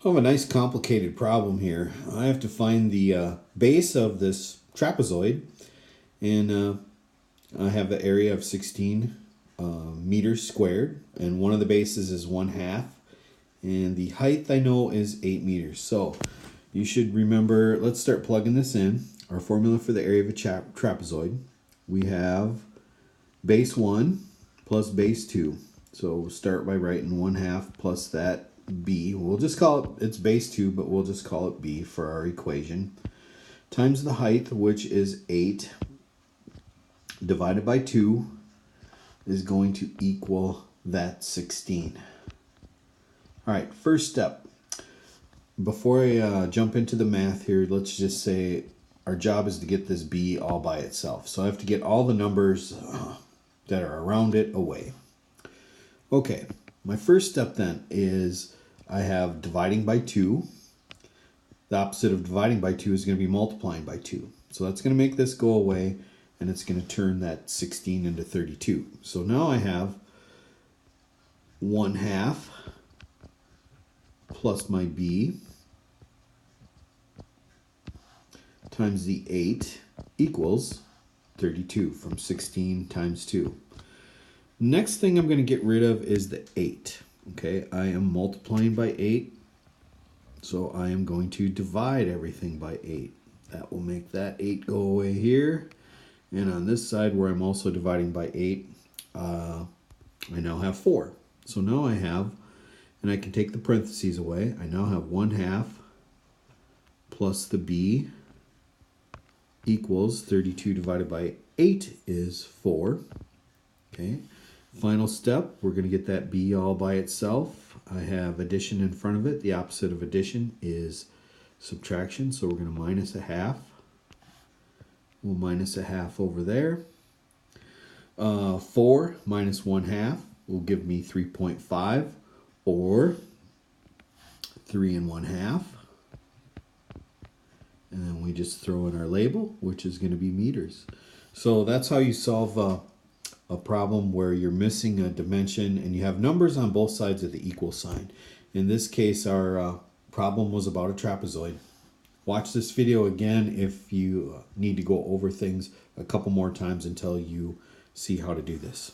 I have a nice complicated problem here. I have to find the base of this trapezoid, and I have an area of 16 meters squared, and one of the bases is 1/2, and the height I know is 8 meters. So you should remember, let's start plugging this in. Our formula for the area of a trapezoid, we have base 1 plus base 2. So we'll start by writing 1/2 plus that b. We'll just call it, it's base 2, but we'll just call it b for our equation. Times the height, which is 8, divided by 2 is going to equal that 16. All right, first step. Before I jump into the math here, let's just say our job is to get this b all by itself. So I have to get all the numbers that are around it away. Okay, my first step then is I have dividing by 2. The opposite of dividing by 2 is going to be multiplying by 2. So that's going to make this go away, and it's going to turn that 16 into 32. So now I have 1/2 plus my b times the 8 equals 32 from 16 times 2. Next thing I'm going to get rid of is the 8. Okay, I am multiplying by 8, so I am going to divide everything by 8. That will make that 8 go away here. And on this side where I'm also dividing by 8, I now have 4. So now I have, and I can take the parentheses away, I now have 1/2 plus the b equals 32 divided by 8 is 4. Okay. Final step, we're going to get that b all by itself. I have addition in front of it. The opposite of addition is subtraction, so we're going to minus 1/2. We'll minus 1/2 over there. 4 minus 1/2 will give me 3.5, or 3 1/2. And then we just throw in our label, which is going to be meters. So that's how you solve a problem where you're missing a dimension and you have numbers on both sides of the equal sign. In this case, our problem was about a trapezoid. Watch this video again if you need to go over things a couple more times until you see how to do this.